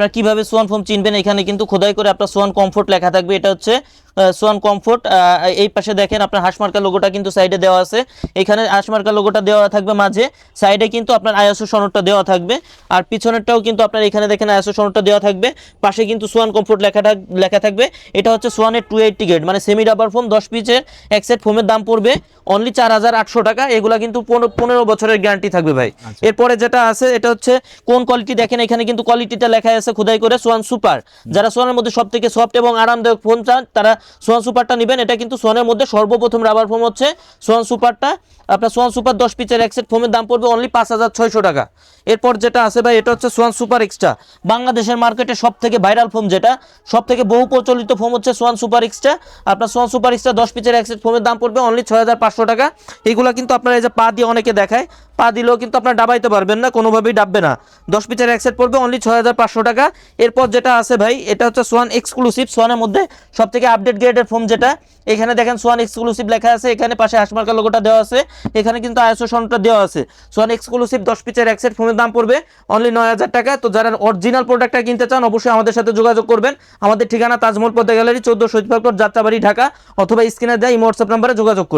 আপনারা কিভাবে Schwann foam চিনবেন, এখানে কিন্তু খোদাই করে আপনার সোয়ান কমফোর্ট লেখা থাকবে। এটা হচ্ছে সোয়ান কমফোর্ট। এই পাশে দেখেন আপনার হাঁসমার্কা লোগোটা কিন্তু সাইডে দেওয়া আছে, এখানে হাঁসমার্কা লোগোটা দেওয়া থাকবে মাঝে, সাইডে কিন্তু আপনার আইএসও সনদটা দেওয়া থাকবে, আর পিছনেরটাও কিন্তু আপনার এখানে দেখেন আইএসও সনদটা দেওয়া থাকবে, পাশে কিন্তু সোয়ান কমফোর্ট লেখা থাকবে। এটা হচ্ছে সোয়ানের 280 গ্রেড মানে সেমি রাবার ফোম, 10 পিসের এক সেট ফোমের দাম পড়বে অনলি 4800 টাকা। এগুলা কিন্তু 15 বছরের গ্যারান্টি থাকবে ভাই। এরপরে যেটা আছে এটা হচ্ছে কোন কোয়ালিটি, দেখেন এখানে কিন্তু কোয়ালিটিটা লেখা আছে খোদাই করে সোয়ান সুপার। যারা সোয়ানের মধ্যে সবথেকে সফট এবং আরামদায়ক ফোম চান তারা সোয়ান সুপারটা নেবেন। এটা কিন্তু সোয়ানের মধ্যে সর্বপ্রথম রাবার ফোম হচ্ছে সোয়ান সুপারটা। আপনার সোয়ান সুপার 10 পিসের এক সেট ফোমের দাম পড়বে অনলি 5600 টাকা। এরপর যেটা আছে ভাই এটা হচ্ছে সোয়ান সুপার এক্সট্রা। বাংলাদেশের মার্কেটে সব থেকে ভাইরাল ফোম, যেটা সব থেকে বহু প্রচলিত ফোম হচ্ছে সোয়ান সুপার এক্সট্রা। আপনার সোয়ান সুপার এক্সট্রা 10 পিসের এক সেট ফোমের দাম পড়বে অনলি 6500 টাকা। এগুলো কিন্তু আপনারা এই যে পা দিয়ে অনেকে দেখায়, পা দিলেও কিন্তু আপনার ডাবাইতে পারবেন না, কোনোভাবেই ডাববে না। 10 পিসের এক সেট পড়বে অনলি 6500 টাকা। এরপর যেটা আছে ভাই এটা হচ্ছে সোয়ান এক্সক্লুসিভ, সোয়ানের মধ্যে সব থেকে আপডেট গ্রেডের ফোম যেটা। এখানে দেখেন সোয়ান এক্সক্লুসিভ লেখা আছে, এখানে পাশে হাঁসমার্কা লোগোটা দেওয়া আছে, এখানে কিন্তু আইএসও সনদটা দেওয়া আছে। সোয়ান এক্সক্লুসিভ 10 পিসের এক সেট ফোমের দাম পড়বে অনলি 9000 টাকা। তো যারা অরিজিনাল প্রোডাক্টটা কিনতে চান অবশ্যই আমাদের সাথে যোগাযোগ করবেন। আমাদের ঠিকানা তাজমহল পদ্মা গ্যালারি, 14 শহীদ পার্ক, যাত্রাবাড়ি, ঢাকা, অথবা স্ক্রিনে দেওয়া এই হোয়াটসঅ্যাপ নাম্বারে যোগাযোগ করবেন।